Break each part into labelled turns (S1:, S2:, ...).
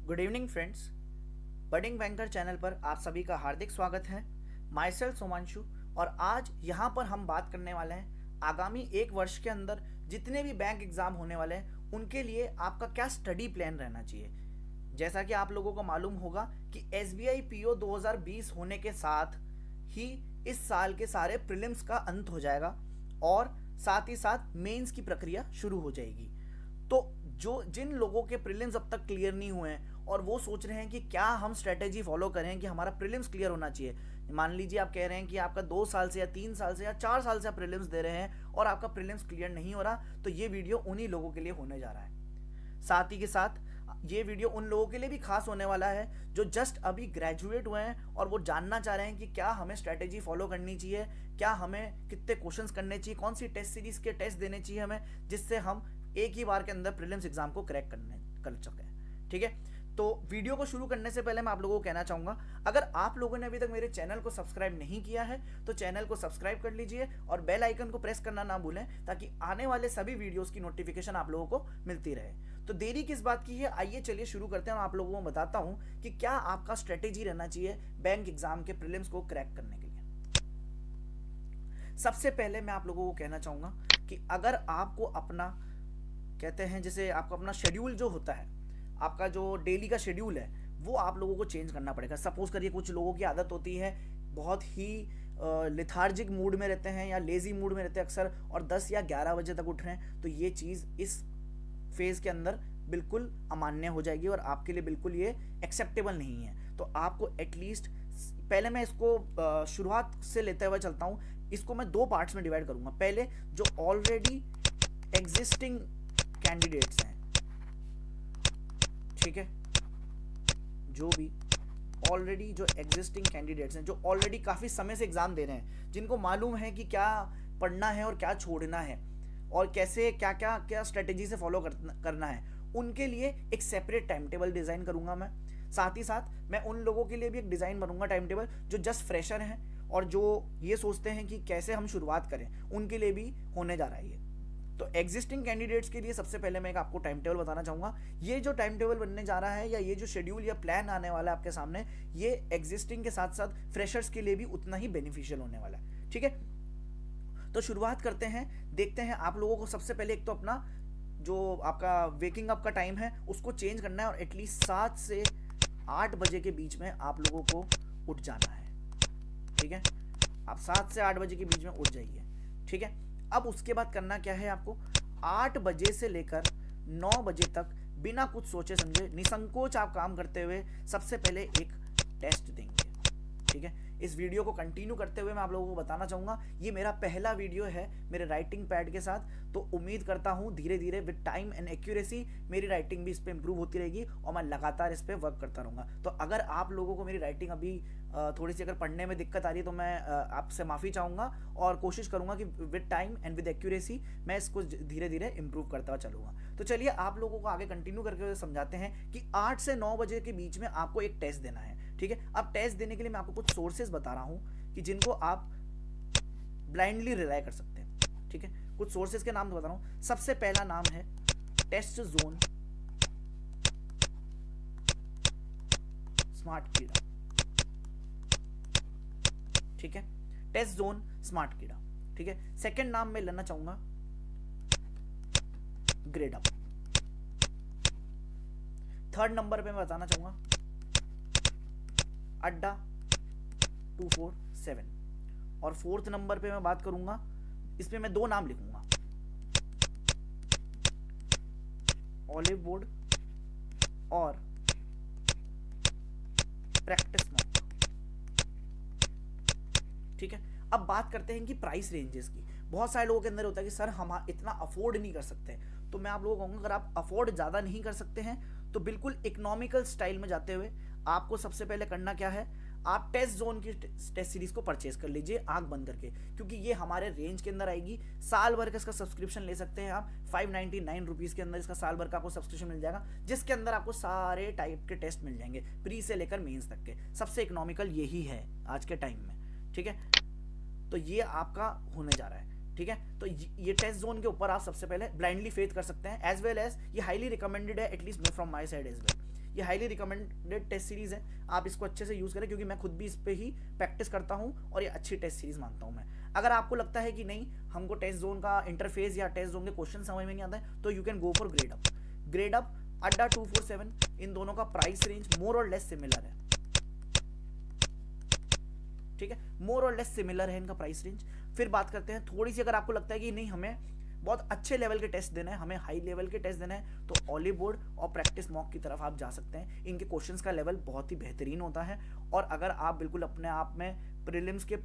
S1: Good evening friends, budding banker channel पर आप सभी का हार्दिक स्वागत है। माई सेल्फ सोमांशु, और आज यहाँ पर हम बात करने वाले हैं आगामी एक वर्ष के अंदर जितने भी बैंक एग्जाम होने वाले हैं उनके लिए आपका क्या स्टडी प्लान रहना चाहिए। जैसा कि आप लोगों को मालूम होगा कि SBI PO 2020 होने के साथ ही इस साल के सारे प्रीलिम्स का अंत हो जाएगा और साथ ही साथ मेंस की प्रक्रिया शुरू हो जाएगी। तो जिन लोगों के प्रीलिम्स अब तक क्लियर नहीं हुए हैं और वो सोच रहे हैं कि क्या हम स्ट्रेटेजी फॉलो करें कि हमारा प्रीलिम्स क्लियर होना चाहिए। मान लीजिए आप कह रहे हैं कि आपका 2 साल से या 3 साल से या 4 साल से आप प्रीलिम्स दे रहे हैं और आपका प्रीलिम्स क्लियर नहीं हो रहा, तो ये वीडियो उन्हीं लोगों के लिए होने जा रहा है। साथ ही के साथ ये वीडियो उन लोगों के लिए भी खास होने वाला है जो जस्ट अभी ग्रेजुएट हुए हैं और वो जानना चाह रहे हैं कि क्या हमें स्ट्रेटेजी फॉलो करनी चाहिए, क्या हमें कितने क्वेश्चंस करने चाहिए, कौन सी टेस्ट सीरीज के टेस्ट देने चाहिए हमें, जिससे हम एक ही बार के अंदर प्रीलिम्स एग्जाम को क्रैक कर सकें। ठीक है, तो वीडियो को शुरू करने से पहले मैं आप लोगों को कहना चाहूंगा, अगर आप लोगों ने अभी तक मेरे चैनल को सब्सक्राइब नहीं किया है तो चैनल को सब्सक्राइब कर लीजिए और बेल आइकन को प्रेस करना ना भूलें ताकि आने वाले सभी वीडियोस की नोटिफिकेशन आप लोगों को मिलती रहे। तो देरी किस बात की है, आइए चलिए शुरू करते हैं। आप लोगों को बताता हूं कि क्या आपका स्ट्रेटेजी रहना चाहिए बैंक एग्जाम के प्रीलिम्स को क्रैक करने के लिए। सबसे पहले मैं आप लोगों को कहना चाहूंगा कि अगर आपको अपना, कहते हैं जैसे आपको अपना शेड्यूल जो होता है, आपका जो डेली का शेड्यूल है वो आप लोगों को चेंज करना पड़ेगा। सपोज करिए कुछ लोगों की आदत होती है बहुत ही लिथार्जिक मूड में रहते हैं या लेजी मूड में रहते हैं अक्सर, और 10 या 11 बजे तक उठ रहे हैं, तो ये चीज़ इस फेज के अंदर बिल्कुल अमान्य हो जाएगी और आपके लिए बिल्कुल ये एक्सेप्टेबल नहीं है। तो आपको एटलीस्ट, पहले मैं इसको शुरुआत से लेते हुए चलता हूँ, इसको मैं 2 पार्ट्स में डिवाइड करूँगा। पहले जो ऑलरेडी एग्जिस्टिंग कैंडिडेट्स हैं, ठीक है, जो भी ऑलरेडी जो एग्जिस्टिंग कैंडिडेट्स हैं, जो ऑलरेडी काफ़ी समय से एग्जाम दे रहे हैं, जिनको मालूम है कि क्या पढ़ना है और क्या छोड़ना है और कैसे क्या क्या क्या स्ट्रेटेजी से फॉलो करना है, उनके लिए एक सेपरेट टाइम टेबल डिज़ाइन करूंगा मैं। साथ ही साथ मैं उन लोगों के लिए भी एक डिज़ाइन बनूंगा टाइम टेबल जो जस्ट फ्रेशर हैं और जो ये सोचते हैं कि कैसे हम शुरुआत करें, उनके लिए भी होने जा रहा है ये। तो एग्जिस्टिंग कैंडिडेट्स के लिए सबसे पहले मैं एक आपको टाइम टेबल बताना चाहूँगा। ये जो टाइम टेबल बनने जा रहा है या ये जो शेड्यूल या प्लान आने वाला है आपके सामने, ये एग्जिस्टिंग के साथ साथ फ्रेशर्स के लिए भी उतना ही बेनिफिशियल होने वाला है। ठीक है, तो शुरुआत करते हैं, देखते हैं। आप लोगों को सबसे पहले एक तो अपना जो आपका वेकिंग अप का टाइम है उसको चेंज करना है और एटलीस्ट 7 से 8 बजे के बीच में आप लोगों को उठ जाना है। ठीक है, आप 7 से 8 बजे के बीच में उठ जाइए। ठीक है, अब उसके बाद करना क्या है, आपको 8 बजे से लेकर 9 बजे तक बिना कुछ सोचे समझे निसंकोच आप काम करते हुए सबसे पहले एक टेस्ट देंगे। ठीक है, इस वीडियो को कंटिन्यू करते हुए मैं आप लोगों को बताना चाहूँगा, ये मेरा पहला वीडियो है मेरे राइटिंग पैड के साथ, तो उम्मीद करता हूँ धीरे धीरे विद टाइम एंड एक्यूरेसी मेरी राइटिंग भी इस पर इंप्रूव होती रहेगी और मैं लगातार इस पर वर्क करता रहूँगा। तो अगर आप लोगों को मेरी राइटिंग अभी थोड़ी सी अगर पढ़ने में दिक्कत आ रही है तो मैं आपसे माफ़ी चाहूँगा और कोशिश करूँगा कि with time and with accuracy मैं इसको धीरे धीरे इंप्रूव करता हुआ चलूँगा। तो चलिए आप लोगों को आगे कंटिन्यू करके समझाते हैं कि 8 से 9 बजे के बीच में आपको एक टेस्ट देना है। ठीक है, अब टेस्ट देने के लिए मैं आपको कुछ सोर्सेज बता रहा हूँ कि जिनको आप ब्लाइंडली रिलाई कर सकते हैं। ठीक है, कुछ सोर्सेज के नाम तो बता रहा हूँ। सबसे पहला नाम है टेस्ट जोन स्मार्ट कीड़ा। ठीक है, टेस्ट जोन स्मार्ट कीड़ा। ठीक है, सेकंड नाम मैं लेना चाहूंगा ग्रेड अप। थर्ड नंबर पे मैं बताना चाहूंगा अड्डा 247 और फोर्थ नंबर पे मैं बात करूंगा, इसमें मैं 2 नाम लिखूंगा, ऑलिव बोर्ड और प्रैक्टिस मॉक। ठीक है, अब बात करते हैं कि प्राइस रेंजेस की। बहुत सारे लोगों के अंदर होता है कि सर हम इतना अफोर्ड नहीं कर सकते, तो मैं आप लोगों को कहूँगा अगर आप अफोर्ड ज़्यादा नहीं कर सकते हैं तो बिल्कुल इकोनॉमिकल स्टाइल में जाते हुए आपको सबसे पहले करना क्या है, आप टेस्ट जोन की टेस्ट सीरीज को परचेज कर लीजिए आंख बंद करके, क्योंकि ये हमारे रेंज के अंदर आएगी। साल भर का इसका सब्सक्रिप्शन ले सकते हैं आप, 599 रुपीज़ के अंदर इसका साल भर का आपको सब्सक्रिप्शन मिल जाएगा, जिसके अंदर आपको सारे टाइप के टेस्ट मिल जाएंगे, प्री से लेकर मेंस तक के। सबसे इकोनॉमिकल यही है आज के टाइम में। ठीक है, तो ये आपका होने जा रहा है। ठीक है। तो ये टेस्ट जोन के ऊपर आप सबसे पहले ब्लाइंडली फेथ कर सकते हैं, एज वेल एज ये हाईली रिकमेंडेड है, at least from my side as well. ये हाईली रिकमेंडेड टेस्ट सीरीज है, आप इसको अच्छे से यूज करें, क्योंकि मैं खुद भी इस पे ही प्रैक्टिस करता हूँ और ये अच्छी टेस्ट सीरीज मानता हूँ मैं। अगर आपको लगता है कि नहीं हमको टेस्ट जोन का इंटरफेस या टेस्ट जोन के क्वेश्चन समझ में नहीं आता है, तो you can go for grade up. Grade up, अड्डा 247, इन दोनों का प्राइस रेंज मोर और लेस सिमिलर है, ठीक है, मोर और लेस सिमिलर है इनका प्राइस रेंज। फिर बात करते हैं थोड़ी सी, अगर आपको लगता है कि नहीं हमें बहुत अच्छे लेवल के टेस्ट देना है, हमें हाई लेवल के टेस्ट देना है, तो ऑलिव बोर्ड और प्रैक्टिस मॉक की तरफ आप जा सकते हैं। इनके क्वेश्चंस का लेवल बहुत ही बेहतरीन होता है, और अगर आप बिल्कुल अपने आप में प्रीलिम्स के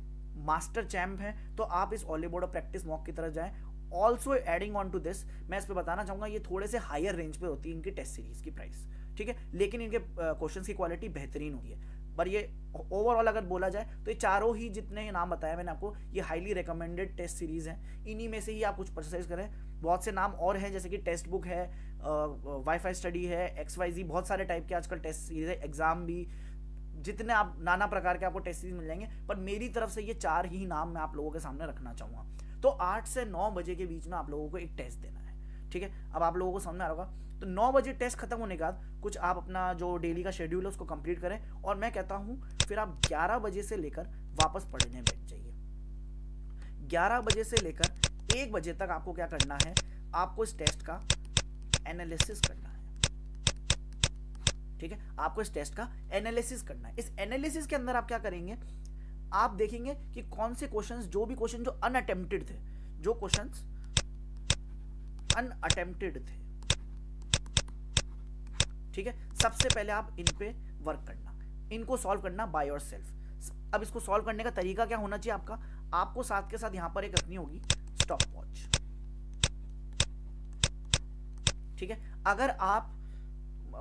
S1: मास्टर चैम्प हैं, तो आप इस ऑलिव बोर्ड और प्रैक्टिस मॉक की तरफ जाएं। Also adding on to this, मैं इस पर बताना चाहूँगा, ये थोड़े से हायर रेंज पे होती है इनकी टेस्ट सीरीज की प्राइस, ठीक है, लेकिन इनके क्वेश्चन की क्वालिटी बेहतरीन होती है। पर ये ओवरऑल अगर बोला जाए तो ये चारों ही जितने नाम बताया मैंने आपको, ये हाईली रिकमेंडेड टेस्ट सीरीज हैं, इन्हीं में से ही आप कुछ परचेज करें। बहुत से नाम और हैं, जैसे कि टेस्ट बुक है, वाईफाई स्टडी है, XYZ, बहुत सारे टाइप के आजकल टेस्ट सीरीज है, एग्जाम भी, जितने आप नाना प्रकार के आपको टेस्ट सीरीज मिल जाएंगे, पर मेरी तरफ से ये 4 ही नाम मैं आप लोगों के सामने रखना चाहूँगा। तो 8 से 9 बजे के बीच में आप लोगों को एक टेस्ट देना है, ठीक है। अब आप लोगों को समझ आ रहा होगा, तो 9 बजे टेस्ट खत्म होने के बाद कुछ आप अपना जो डेली का शेड्यूल है उसको कंप्लीट करें, और मैं कहता हूं फिर आप 11 बजे से लेकर वापस पढ़ने बैठ जाइए। 11 बजे से लेकर 1 बजे तक आपको क्या करना है, आपको इस टेस्ट का एनालिसिस करना है, ठीक है, आपको इस टेस्ट का एनालिसिस करना है। इस एनालिसिस के अंदर आप क्या करेंगे, आप देखेंगे कि कौन से क्वेश्चंस, जो भी क्वेश्चन जो अनअटेम्प्टेड थे, जो क्वेश्चंस अनअटेम्प्टेड थे, ठीक है, सबसे पहले आप इन पे वर्क करना, इनको सॉल्व करना बाय योरसेल्फ। अब इसको सॉल्व करने का तरीका क्या होना चाहिए आपका, आपको साथ के साथ यहां पर एक रखनी होगी स्टॉप वॉच, ठीक है। अगर आप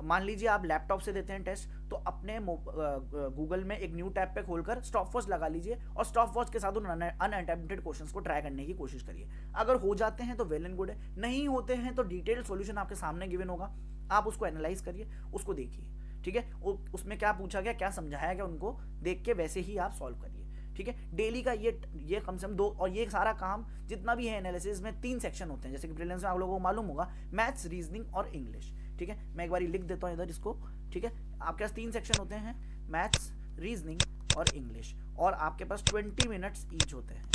S1: मान लीजिए आप लैपटॉप से देते हैं टेस्ट, तो अपने गूगल में एक न्यू टैब पे खोलकर स्टॉप वॉच लगा लीजिए, और स्टॉप वॉच के साथ उन अनअटेम्प्टेड क्वेश्चंस को ट्राई करने की कोशिश करिए। अगर हो जाते हैं तो वेल एंड गुड है, नहीं होते हैं तो डिटेल्ड सॉल्यूशन आपके सामने गिवन होगा, आप उसको एनालाइज करिए, उसको देखिए, ठीक है, उसमें क्या पूछा गया, क्या समझाया गया, उनको देख के वैसे ही आप सॉल्व करिए, ठीक है। डेली का ये कम से कम 2, और ये सारा काम जितना भी है एनालिसिस में 3 सेक्शन होते हैं, जैसे कि प्रीलिम्स में आप लोगों को मालूम होगा, मैथ्स, रीजनिंग और इंग्लिश, ठीक है। मैं एक बार लिख देता हूँ इधर इसको, ठीक है। आपके पास 3 सेक्शन होते हैं, मैथ्स, रीजनिंग और इंग्लिश, और आपके पास 20 मिनट्स ईच होते हैं,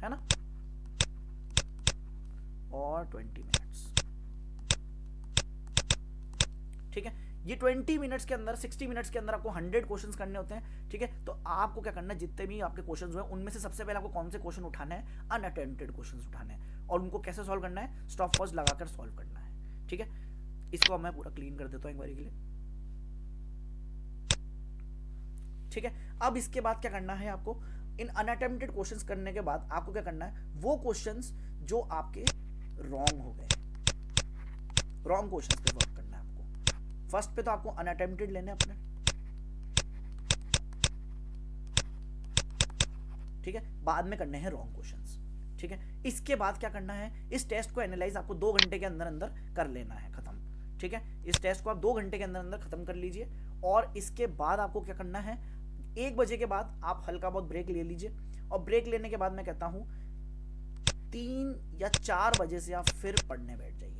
S1: है ना, और 20 मिनट्स, ठीक है। ये 20 मिनट्स के अंदर, 60 मिनट्स के अंदर आपको 100 क्वेश्चंस करने होते हैं, ठीक है। तो आपको क्या करना है, जितने भी आपके क्वेश्चंस हुए उनमें से सबसे पहले आपको कौन से क्वेश्चन उठाने हैं, अनअटेम्प्टेड क्वेश्चंस उठाने हैं, और उनको कैसे सॉल्व करना है, स्टॉप वॉच लगाकर सॉल्व करना है, ठीक है। इसको मैं पूरा क्लीन कर देता हूं एक बार के लिए, ठीक है। अब इसके बाद क्या करना है आपको, इन अनअटेम्प्टेड क्वेश्चंस करने के बाद आपको क्या करना है, वो क्वेश्चंस जो आपके रॉन्ग हो गए, रॉन्ग क्वेश्चंस पे वर्क करना है आपको। फर्स्ट पे तो आपको अनअटेम्प्टेड लेने अपने, ठीक है, बाद में करने हैं रॉन्ग क्वेश्चंस, ठीक है। इसके बाद क्या करना है, इस टेस्ट को एनालाइज आपको 2 घंटे के अंदर अंदर कर लेना है खत्म, ठीक है। इस टेस्ट को आप 2 घंटे के अंदर अंदर खत्म कर लीजिए, और इसके बाद आपको क्या करना है, 1 बजे के बाद आप हल्का बहुत ब्रेक ले लीजिए, और ब्रेक लेने के बाद मैं कहता हूं 3 या 4 बजे से आप फिर पढ़ने बैठ जाइए,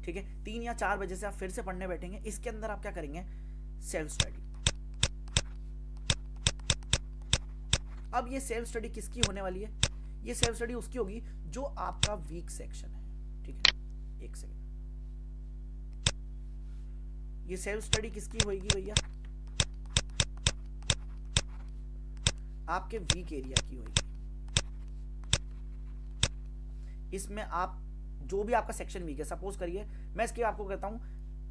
S1: ठीक है। 3 या 4 बजे से आप फिर से पढ़ने बैठेंगे। इसके अंदर आप क्या करेंगे, सेल्फ स्टडी। अब ये सेल्फ स्टडी किसकी होने वाली है, ये सेल्फ स्टडी उसकी होगी जो आपका वीक सेक्शन है, ठीक है। एक सेकंड, ये सेल्फ स्टडी किसकी होगी भैया, आपके वीक एरिया की होगी। इसमें आप जो भी आपका सेक्शन वीक है, सपोज करिए मैं इसके आपको कहता हूं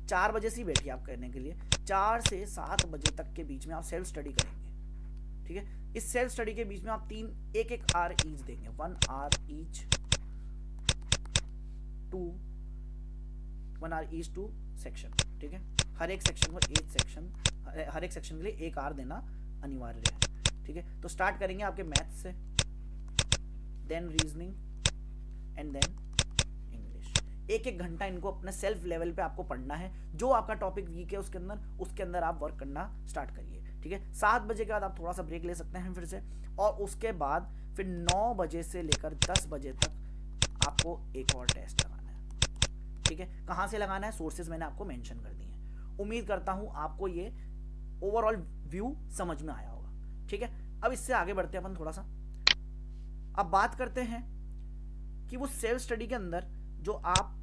S1: 4 बजे से ही बैठिए आप करने के लिए, 4 से 7 बजे तक के बीच में आप सेल्फ स्टडी करेंगे, ठीक है। इस सेल्फ स्टडी के बीच में आप 1 आवर ईच देंगे, 1 hour each to 1 hour each to section, ठीक है। हर एक सेक्शन को 8 सेक्शन, हर एक सेक्शन के लिए 1 आवर देना अनिवार्य है, ठीक है। तो स्टार्ट करेंगे आपके मैथ्स से, then reasoning and then English. 1-1 घंटा इनको अपने सेल्फ लेवल पे आपको पढ़ना है, जो आपका टॉपिक वीक है उसके अंदर आप वर्क करना स्टार्ट करिए, ठीक है। 7 बजे के बाद आप थोड़ा सा ब्रेक ले सकते हैं फिर से, और उसके बाद फिर 9 बजे से लेकर 10 बजे तक आपको एक और टेस्ट लगाना है। ठीक है, कहाँ से लगाना है, सोर्सेज मैंने आपको मेंशन कर दिए हैं। उम्मीद करता हूँ आपको ये ओवरऑल व्यू समझ में आया होगा। ठीक है, अब इससे आगे बढ़ते हैं अपन थोड़ा सा। अब बात करते हैं कि वो सेल्फ स्टडी के अंदर जो आप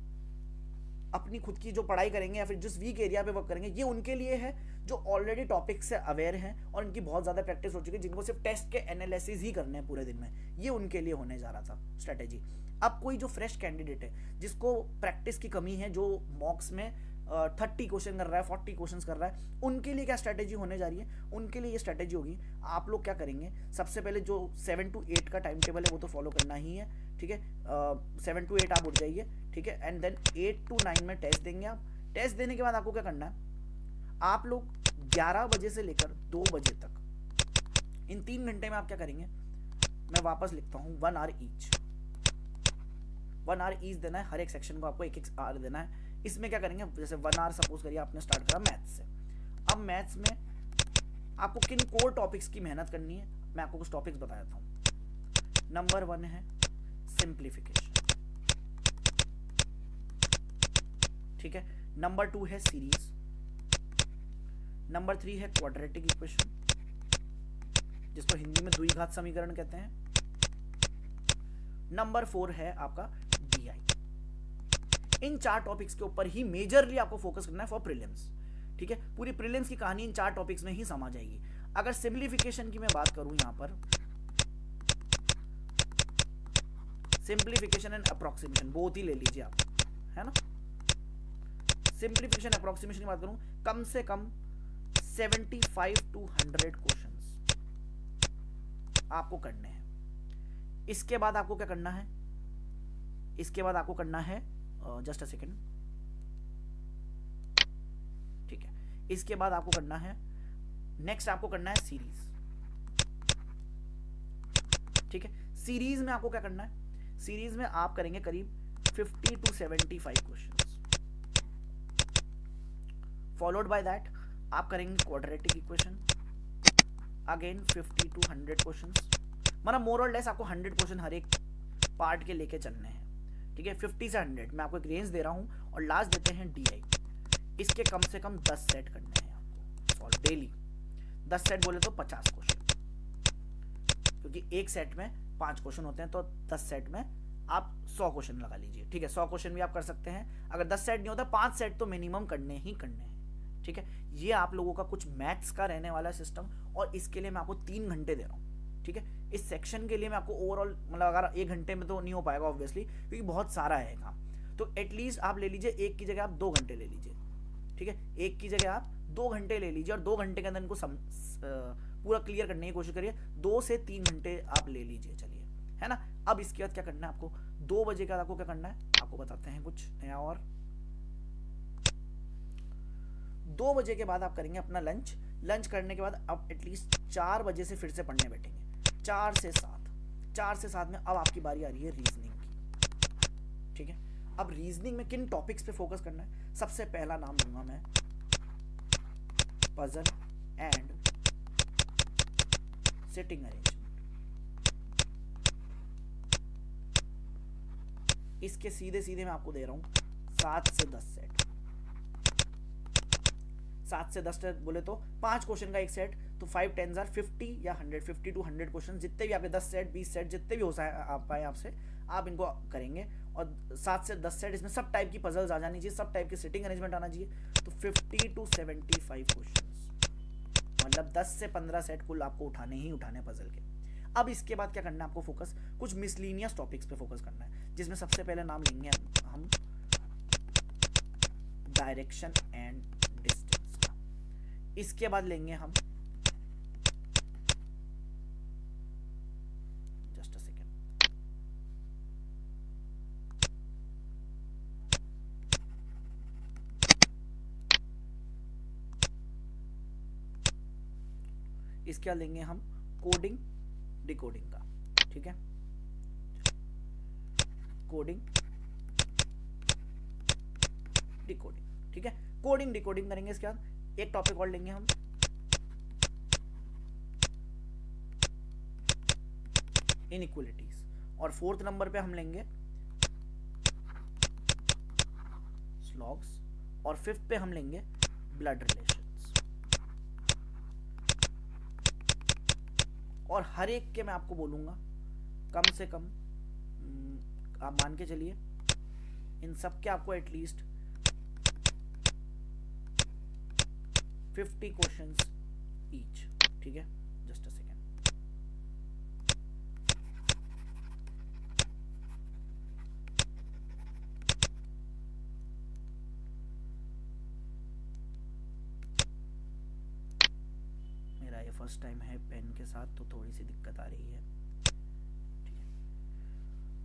S1: अपनी खुद की जो पढ़ाई करेंगे या फिर जिस वीक एरिया पे वर्क करेंगे, ये उनके लिए है जो ऑलरेडी टॉपिक से अवेयर हैं और इनकी बहुत ज़्यादा प्रैक्टिस हो चुकी है, जिनको सिर्फ टेस्ट के एनालिसिस ही करने हैं पूरे दिन में। ये उनके लिए होने जा रहा था स्ट्रेटेजी। अब कोई जो फ्रेश कैंडिडेट है जिसको प्रैक्टिस की कमी है, जो मॉक्स में 30 क्वेश्चन कर रहा है, 40 क्वेश्चन कर रहा है, उनके लिए क्या स्ट्रैटेजी होने जा रही है? उनके लिए ये स्ट्रैटेजी होगी, आप लोग क्या करेंगे, सबसे पहले जो 7 to 8 का टाइम टेबल है वो तो फॉलो करना ही है। ठीक है, 7 to 8 आप उठ जाइए। ठीक है, एंड देन 8 to 9 में टेस्ट देंगे आप। टेस्ट देने के बाद आपको क्या करना है, आप लोग 11 बजे से लेकर 2 बजे तक, इन 3 घंटे में आप क्या करेंगे, मैं वापस लिखता हूँ, 1 hour ईच, 1 hour ईच देना है। हर एक सेक्शन को आपको 1-1 आवर देना है। इसमें क्या करेंगे, जैसे 1 hour सपोज करिए आपने स्टार्ट करा मैथ्स से। अब मैथ्स में आपको किन कोर टॉपिक्स की मेहनत करनी है, मैं आपको कुछ टॉपिक्स बता देता हूँ। नंबर 1 है सिंप्लीफिकेशन। ठीक है, नंबर 2 है सीरीज। नंबर 3 है क्वाड्रेटिक इक्वेशन, जिसको हिंदी में द्विघात समीकरण कहते हैं। नंबर 4 है आपका डीआई। इन 4 टॉपिक्स के ऊपर ही मेजरली आपको फोकस करना है फॉर प्रीलिम्स। ठीक है, पूरी प्रीलिम्स की कहानी इन 4 टॉपिक्स में ही समा जाएगी। अगर सिंप्लीफिकेशन की मैं बात करूं, यहां पर सिंप्लीफिकेशन एंड अप्रोक्सीमेशन बोथ ही ले लीजिए आप, है ना। सिंप्लीफिकेशन अप्रोक्सीमेशन की बात करूं, कम से कम 75 to 100 क्वेश्चंस आपको करने हैं। इसके बाद आपको क्या करना है, इसके बाद आपको करना है जस्ट अ सेकेंड। ठीक है, इसके बाद आपको करना है, नेक्स्ट आपको करना है सीरीज। ठीक है, सीरीज में आपको क्या करना है, सीरीज में आप करेंगे करीब 50 to 75 questions. Followed by that आप करेंगे quadratic equation, again 50 to 100 questions. मतलब मोर और लेस आपको 100 क्वेश्चन हर एक पार्ट के लेके चलने हैं। ठीक है, 50 से 100 मैं आपको एक रेंज दे रहा हूं। और लास्ट देते हैं डीआई। इसके कम से कम 10 सेट करने हैं आपको सॉल्व डेली। 10 सेट बोले तो 50 क्वेश्चन, क्योंकि एक सेट में 5 क्वेश्चन होते हैं, तो 10 सेट में आप 100 क्वेश्चन लगा लीजिए। ठीक है, 100 क्वेश्चन भी आप कर सकते हैं। अगर 10 सेट नहीं होता, 5 सेट तो मिनिमम करने ही करने हैं। ठीक है, ये आप लोगों का कुछ मैथ्स का रहने वाला सिस्टम, और इसके लिए मैं आपको 3 घंटे दे रहा हूँ। ठीक है, इस सेक्शन के लिए मैं आपको ओवरऑल, मतलब अगर 1 घंटे में तो नहीं हो पाएगा ऑब्वियसली, क्योंकि बहुत सारा है काम, तो एटलीस्ट आप ले लीजिए, एक की जगह आप 2 घंटे ले लीजिए। ठीक है, एक की जगह आप 2 घंटे ले लीजिए, और 2 घंटे के अंदर इनको पूरा क्लियर करने की कोशिश करिए। 2 से 3 घंटे आप ले लीजिए, चलिए, है ना। अब इसके बाद क्या करना है आपको, 2 बजे के बाद आपको क्या करना है, आपको बताते हैं कुछ नया। और 2 बजे के बाद आप करेंगे अपना लंच। लंच करने के बाद आप एटलीस्ट 4 बजे से फिर से पढ़ने बैठेंगे, 4 से 7। 4 से 7 में अब आपकी बारी आ रही है रीजनिंग की। ठीक है, अब रीजनिंग में किन टॉपिक्स पे फोकस करना है, सबसे पहला नाम दूंगा मैं पजल एंड सिटिंग अरेंजमेंट। इसके सीधे सीधे मैं आपको दे रहा हूं 7 से 10 सेट। 7 से 10 सेट बोले तो 5 क्वेश्चन का एक सेट, तो 5 10s are 50 या 100, 50 to 100 क्वेश्चन, जितने भी आपके 10 सेट 20 सेट जितने भी हो पाए आपसे, आप इनको करेंगे। और 7 से 10 सेट, इसमें सब टाइप की पजल्स आ जानी चाहिए, सब टाइप की सिटिंग अरेंजमेंट आना चाहिए। तो 50 to 75 क्वेश्चंस, मतलब 10 से 15 सेट कुल आपको उठाने ही उठाने पजल के। अब इसके बाद क्या करना है आपको, फोकस कुछ मिसलिनियस टॉपिक्स पे फोकस करना है, जिसमें सबसे पहले नाम लेंगे हम डायरेक्शन एंड डिस्टेंस का। इसके बाद लेंगे हम जस्ट अ सेकेंड, इसके बाद लेंगे हम कोडिंग डिकोडिंग का। ठीक है, कोडिंग डिकोडिंग। ठीक है, कोडिंग डिकोडिंग करेंगे। इसके बाद एक टॉपिक और लेंगे हम, इनइक्वलिटीज, और फोर्थ नंबर पे हम लेंगे स्लॉग्स, और फिफ्थ पे हम लेंगे ब्लड रिलेशंस। और हर एक के मैं आपको बोलूंगा कम से कम आप मान के चलिए इन सब के आपको एटलीस्ट 50 क्वेश्चंस ईच, ठीक है। Just a second. मेरा ये फर्स्ट टाइम है पेन के साथ, तो थोड़ी सी दिक्कत आ रही है, ठीक है,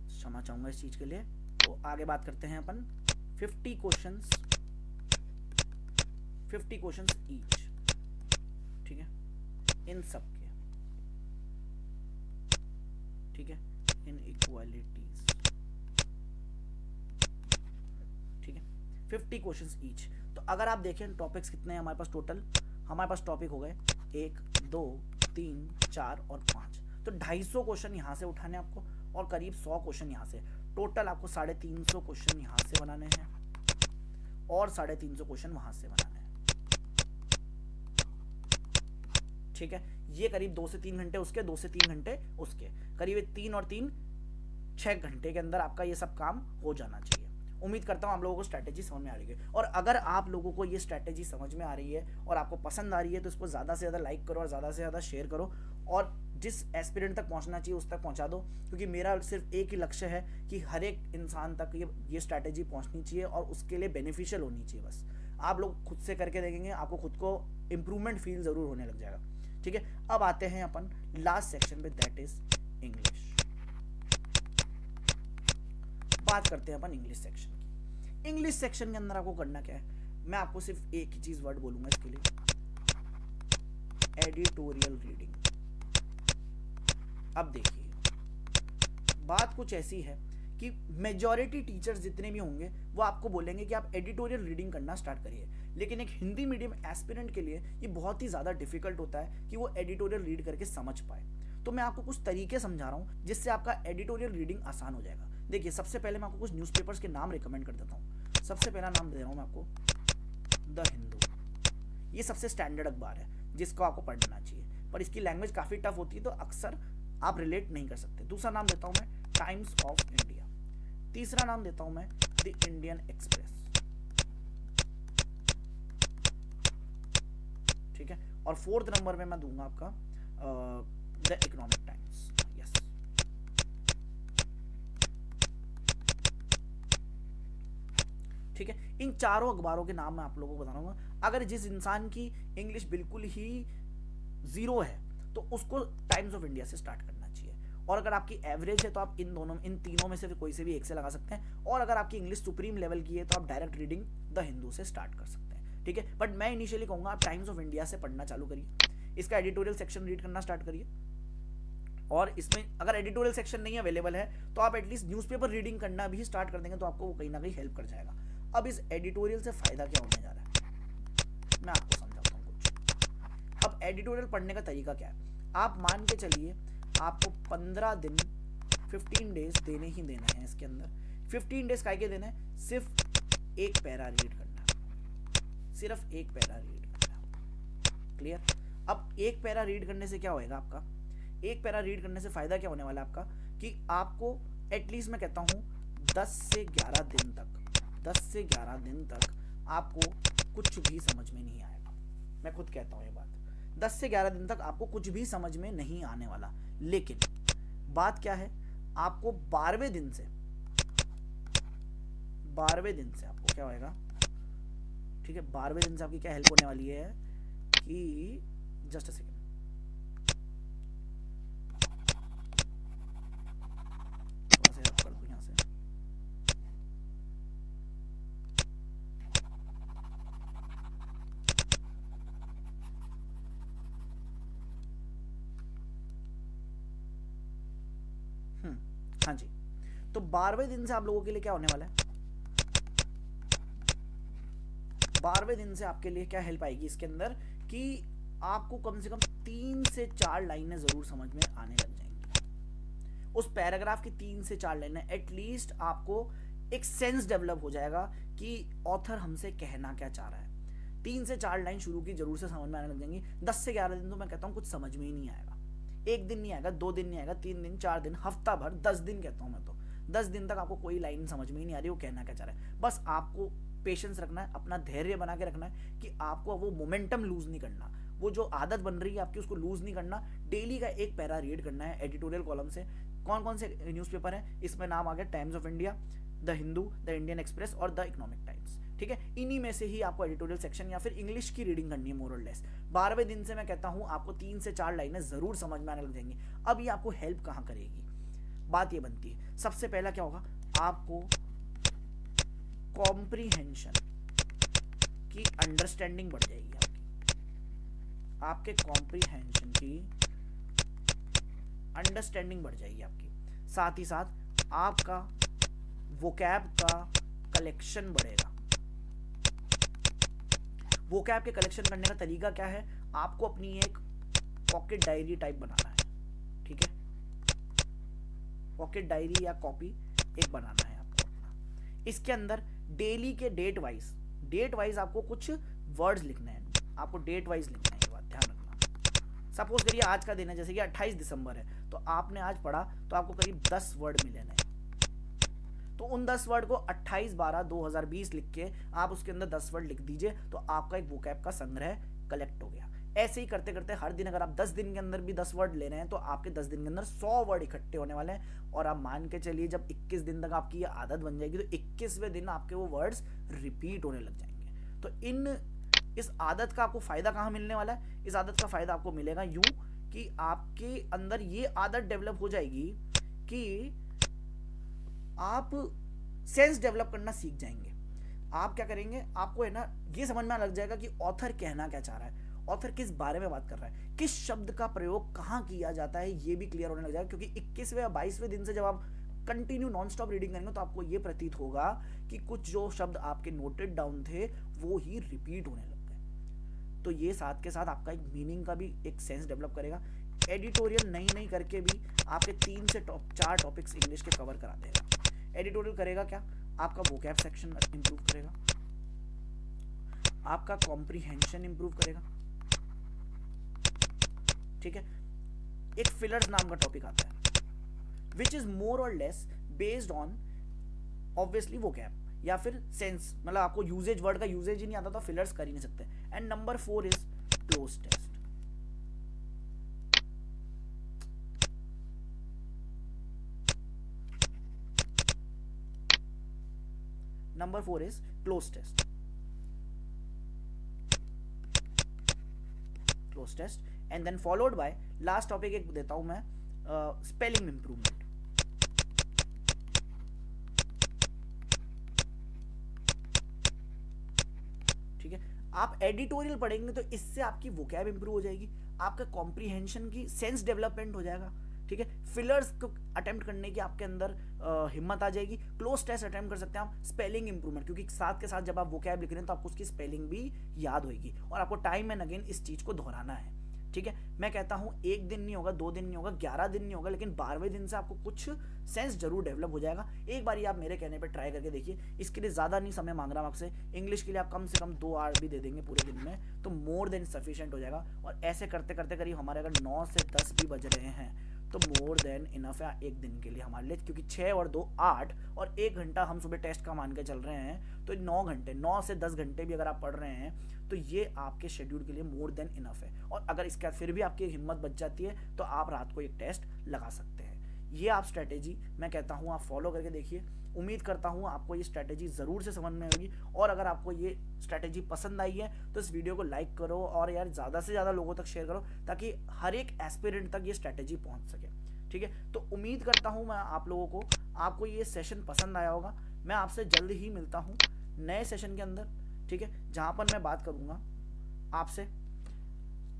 S1: क्षमा चाहूंगा इस चीज के लिए। तो आगे बात करते हैं अपन 50 क्वेश्चंस ईच, ठीक है, इन सब के, ठीक है, इन इक्वालिटीज, ठीक है, 50 क्वेश्चंस ईच। तो अगर आप देखें टॉपिक्स कितने हैं हमारे पास टोटल, हमारे पास टॉपिक हो गए 1 2 3 4 और 5, तो 250 क्वेश्चन यहाँ से उठाने आपको, और करीब 100 क्वेश्चन यहाँ से, टोटल आपको 350 क्वेश्चन यहाँ से बनाने हैं और 350 क्वेश्चन वहां से बनाने हैं, ठीक है। ये करीब 2 से 3 घंटे उसके, 2 से 3 घंटे उसके, करीब 3 और 3 6 घंटे के अंदर आपका ये सब काम हो जाना चाहिए। उम्मीद करता हूँ आप लोगों को स्ट्रैटेजी समझ में आ रही है, और अगर आप लोगों को ये स्ट्रैटेजी समझ में आ रही है और आपको पसंद आ रही है तो इसको ज़्यादा से ज़्यादा लाइक करो और ज़्यादा से ज़्यादा शेयर करो, और जिस एस्पिरेंट तक पहुंचना चाहिए उस तक पहुंचा दो, क्योंकि मेरा सिर्फ एक ही लक्ष्य है कि हर एक इंसान तक ये स्ट्रैटेजी पहुंचनी चाहिए और उसके लिए बेनिफिशियल होनी चाहिए। बस आप लोग खुद से करके देखेंगे, आपको खुद को इम्प्रूवमेंट फील ज़रूर होने लग जाएगा, ठीक है। अब आते हैं अपन लास्ट सेक्शन पे, दैट इज इंग्लिश। बात करते हैं अपन इंग्लिश सेक्शन की। इंग्लिश सेक्शन के अंदर आपको करना क्या है, मैं आपको सिर्फ एक ही चीज वर्ड बोलूंगा इसके लिए, एडिटोरियल रीडिंग। अब देखिए बात कुछ ऐसी है कि मेजॉरिटी टीचर्स जितने भी होंगे वो आपको बोलेंगे कि आप एडिटोरियल रीडिंग करना स्टार्ट करिए, लेकिन एक हिंदी मीडियम एस्पिरेंट के लिए ये बहुत ही ज़्यादा डिफिकल्ट होता है कि वो एडिटोरियल रीड करके समझ पाए। तो मैं आपको कुछ तरीके समझा रहा हूँ जिससे आपका एडिटोरियल रीडिंग आसान हो जाएगा। देखिए सबसे पहले मैं आपको कुछ न्यूज़पेपर्स के नाम रिकमेंड कर देता हूँ। सबसे पहला नाम दे रहा हूँ मैं आपको, द हिंदू। ये सबसे स्टैंडर्ड अखबार है जिसको आपको पढ़ना चाहिए, पर इसकी लैंग्वेज काफ़ी टफ होती है तो अक्सर आप रिलेट नहीं कर सकते। दूसरा नाम देता हूँ मैं, टाइम्स ऑफ इंडिया। तीसरा नाम देता हूँ मैं, द इंडियन एक्सप्रेस, ठीक है। और फोर्थ नंबर पे मैं दूंगा आपका द इकोनॉमिक टाइम्स। यस, ठीक है। इन चारों अखबारों के नाम मैं आप लोगों को बता रहा हूँ। अगर जिस इंसान की इंग्लिश बिल्कुल ही जीरो है तो उसको टाइम्स ऑफ इंडिया से स्टार्ट करना चाहिए, और अगर आपकी एवरेज है तो आप इन तीनों में से कोई से भी एक से लगा सकते हैं, और अगर आपकी इंग्लिश सुप्रीम लेवल की है तो आप डायरेक्ट रीडिंग द हिंदू से स्टार्ट कर सकते हैं, ठीक है। बट मैं इनिशियली कहूंगा आप टाइम्स ऑफ इंडिया से पढ़ना चालू करिए, इसका एडिटोरियल सेक्शन रीड करना स्टार्ट करिए, और इसमें अगर एडिटोरियल सेक्शन नहीं अवेलेबल है तो आप एटलीस्ट न्यूज़पेपर रीडिंग करना भी स्टार्ट कर देंगे तो आपको वो कहीं ना कहीं हेल्प कर जाएगा। अब इस एडिटोरियल से फायदा क्या होने जा रहा है मैं आपको समझाता हूँ कुछ। अब एडिटोरियल पढ़ने का तरीका क्या है, आप मान के चलिए आपको 15 दिन 15 डेज देने ही देना है। इसके अंदर 15 डेज काय के देना है, सिर्फ एक पैरा रीड करना है, सिर्फ एक पैरा रीड करना है। क्लियर। अब एक पैरा रीड करने से क्या होएगा आपका, एक पैरा रीड करने से फायदा क्या होने वाला है आपका, कि आपको एटलीस्ट मैं कहता हूँ 10 से 11 दिन तक आपको कुछ भी समझ में नहीं आएगा। मैं खुद कहता हूँ ये बात, 10 से 11 दिन तक आपको कुछ भी समझ में नहीं आने वाला। लेकिन बात क्या है, आपको 12वें दिन से आपको क्या होएगा, ठीक है, 12वें दिन से आपकी क्या हेल्प होने वाली है कि जस्ट अ सेकेंड, थोड़ा सा हेल्प कर दूं यहाँ से। हाँ जी, तो 12वें दिन से आप लोगों के लिए क्या होने वाला है, 12वें दिन से आपके लिए क्या हेल्प आएगी इसके अंदर, कि आपको कम से कम 3 से 4 लाइनें जरूर समझ में आने लग जाएंगी। उस पैराग्राफ की 3 से 4 लाइनें एटलीस्ट आपको एक सेंस डेवलप हो जाएगा कि ऑथर हमसे कहना क्या चाह रहा है। 3 से 4 लाइन शुरू की जरूर से समझ में आने लग जाएंगी। 10 से 11 दिन तो मैं कहता हूँ कुछ समझ में ही नहीं आएगा। 1 दिन नहीं आएगा, 2 दिन नहीं आएगा, 3 दिन, 4 दिन, हफ्ता भर, 10 दिन कहता हूँ मैं तो। 10 दिन तक आपको कोई लाइन समझ में ही नहीं आ रही वो कहना क्या चाह रहा है। बस आपको पेशेंस रखना है, अपना धैर्य बना के रखना है कि आपको वो मोमेंटम लूज नहीं करना, वो जो आदत बन रही है आपकी उसको लूज नहीं करना। डेली का एक पैरा रीड करना है एडिटोरियल कॉलम से। कौन कौन से न्यूज़पेपर हैं इसमें नाम आ गया, times of India, the Hindu, the Indian express और द इकोनॉमिक टाइम्स, ठीक है। इन्हीं में से ही आपको एडिटोरियल सेक्शन या फिर इंग्लिश की रीडिंग करनी है मोर और लेस। 12वें दिन से मैं कहता हूं आपको 3 से 4 लाइनें जरूर समझ में आने लग जाएंगी। अब ये आपको हेल्प कहां करेगी, बात ये बनती है, सबसे पहला क्या होगा, आपको कॉम्प्रीहेंशन की अंडरस्टैंडिंग बढ़ जाएगी आपके कॉम्प्रीहेंशन की अंडरस्टैंडिंग बढ़ जाएगी आपकी। साथ ही साथ आपका वोकैब का कलेक्शन बढ़ेगा। वोकैब के कलेक्शन करने का तरीका क्या है, आपको अपनी एक पॉकेट डायरी टाइप बनाना है, ठीक है। पॉकेट डायरी या कॉपी एक बनाना है आपको अपना। इसके अंदर डेली के डेट वाइज आपको कुछ वर्ड्स लिखने हैं, आपको डेट वाइज लिखना है, ये बात ध्यान रखना। सपोज करिए आज का दिन है, जैसे कि 28 दिसंबर है, तो आपने आज पढ़ा तो आपको करीब 10 वर्ड मिले हैं, तो उन 10 वर्ड को 28/12/2020 लिख के आप उसके अंदर 10 वर्ड लिख दीजिए, तो आपका एक वोकैब का संग्रह कलेक्ट हो गया। ऐसे ही करते करते हर दिन अगर आप 10 दिन के अंदर भी 10 वर्ड ले रहे हैं तो आपके 10 दिन के अंदर 100 वर्ड इकट्ठे होने वाले हैं। और आप मान के चलिए जब 21 दिन तक आपकी ये आदत बन जाएगी तो 21वें दिन आपके वो वर्ड्स रिपीट होने लग जाएंगे। तो इस आदत का आपको फायदा कहाँ मिलने वाला है, इस आदत का फायदा आपको मिलेगा यूं कि आपके अंदर ये आदत डेवलप हो जाएगी कि आप सेंस डेवलप करना सीख जाएंगे। आप क्या करेंगे, आपको है ना ये समझ में लग जाएगा कि ऑथर कहना क्या चाह रहा है, ऑथर किस बारे में बात कर रहा है, किस शब्द का प्रयोग कहाँ किया जाता है, ये भी क्लियर होने लग जाएगा। क्योंकि 21वें या 22वें दिन से जब आप कंटिन्यू नॉन स्टॉप रीडिंग करेंगे तो आपको ये प्रतीत होगा कि कुछ जो शब्द आपके नोटेड डाउन थे वो ही रिपीट होने लग गए। तो ये साथ के साथ आपका एक मीनिंग का भी एक सेंस डेवलप करेगा। एडिटोरियल नहीं करके भी आपके 3 से 4 टॉपिक्स इंग्लिश के कवर करा देगा। एडिटोरियल करेगा क्या, आपका वोकैब सेक्शन इंप्रूव करेगा, आपका कॉम्प्रीहेंशन इंप्रूव करेगा, ठीक है। एक फिलर्स नाम का टॉपिक आता है विच इज मोर और less based on obviously vocab या फिर सेंस, मतलब आपको यूजेज, वर्ड का यूजेज ही नहीं आता तो फिलर्स कर ही नहीं सकते। And number 4 is cloze test. Number 4 is cloze test. Cloze test and then followed by last topic एक देता हूं मैं, spelling improvement. ठीक है, आप एडिटोरियल पढ़ेंगे तो इससे आपकी वोकैब इंप्रूव हो जाएगी, आपका कॉम्प्रीहेंशन की सेंस डेवलपमेंट हो जाएगा, ठीक है। फिलर्स को अटेम्प्ट करने की आपके अंदर हिम्मत आ जाएगी। क्लोज टेस्ट अटेम्प्ट कर सकते हैं आप। स्पेलिंग इंप्रूवमेंट, क्योंकि साथ के साथ जब आप वोकैब लिख रहे हैं तो आपको उसकी स्पेलिंग भी याद होगी और आपको टाइम एंड अगेन इस चीज को दोहराना है, ठीक है। मैं कहता हूं 1 दिन नहीं होगा, 2 दिन नहीं होगा, 11 दिन नहीं होगा, लेकिन 12वें दिन से आपको कुछ सेंस जरूर डेवलप हो जाएगा। एक बार आप मेरे कहने पे ट्राई करके देखिए। इसके लिए ज़्यादा नहीं समय मांग रहा हूं आपसे, इंग्लिश के लिए आप कम से कम 2 आवर भी दे देंगे पूरे दिन में तो मोर देन सफिशिएंट हो जाएगा। और ऐसे करते करते करीब हमारे अगर 9 से 10 भी बज रहे हैं तो मोर देन इनफ है एक दिन के लिए हमारे लिए, क्योंकि 6 और 2 8 और 1 घंटा हम सुबह टेस्ट का मान के चल रहे हैं तो 9 घंटे, 9 से 10 घंटे भी अगर आप पढ़ रहे हैं तो ये आपके शेड्यूल के लिए मोर देन इनफ है। और अगर इसका फिर भी आपकी हिम्मत बच जाती है तो आप रात को एक टेस्ट लगा सकते हैं। ये आप स्ट्रैटेजी मैं कहता हूँ आप फॉलो करके देखिए। उम्मीद करता हूँ आपको ये स्ट्रैटेजी ज़रूर से समझ में आएगी। और अगर आपको ये स्ट्रैटेजी पसंद आई है तो इस वीडियो को लाइक करो और यार ज़्यादा से ज़्यादा लोगों तक शेयर करो ताकि हर एक एस्पिरेंट तक ये स्ट्रैटेजी पहुँच सके, ठीक है। तो उम्मीद करता हूँ मैं आप लोगों को, आपको ये सेशन पसंद आया होगा। मैं आपसे जल्द ही मिलता हूँ नए सेशन के अंदर, ठीक है, जहाँ पर मैं बात करूँगा आपसे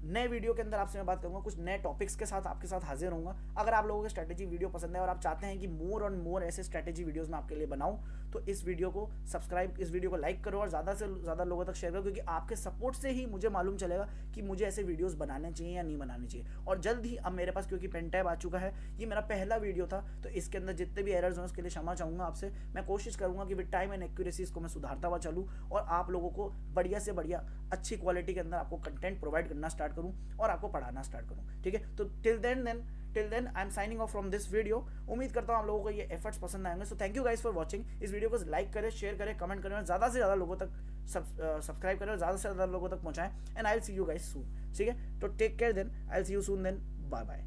S1: नए वीडियो के अंदर आपसे मैं बात करूंगा, कुछ नए टॉपिक्स के साथ आपके साथ हाजिर होऊंगा। अगर आप लोगों को स्ट्रैटेजी वीडियो पसंद है और आप चाहते हैं कि मोर और मोर ऐसे स्ट्रैटेजी वीडियोस मैं आपके लिए बनाऊं, तो इस वीडियो को सब्सक्राइब, इस वीडियो को लाइक करो और ज़्यादा से ज़्यादा लोगों तक शेयर करो, क्योंकि आपके सपोर्ट से ही मुझे मालूम चलेगा कि मुझे ऐसे वीडियोस बनाने चाहिए या नहीं बनाने चाहिए। और जल्द ही अब मेरे पास, क्योंकि पेन टैब आ चुका है, ये मेरा पहला वीडियो था, तो इसके अंदर जितने भी एरर्स हैं उसके लिए क्षमा चाहूँगा आपसे। मैं कोशिश करूँगा कि विद टाइम एंड एक्यूरेसी इसको मैं सुधारता हुआ चलूँ और आप लोगों को बढ़िया से बढ़िया अच्छी क्वालिटी के अंदर आपको कंटेंट प्रोवाइड करना स्टार्ट करूँ और आपको पढ़ाना स्टार्ट करूँ, ठीक है। तो till then I am signing off from this video. उम्मीद करता हूँ आप लोगों को ये एफर्ट्स पसंद आएंगे। So thank you guys for watching. इस वीडियो को लाइक करें, शेयर करें, कमेंट करें और ज़्यादा से ज़्यादा लोगों तक सब्सक्राइब करें और ज़्यादा से ज़्यादा लोगों तक पहुँचाएं। And I will see you guys soon, ठीक है। तो take care then, I will see you soon then, bye bye.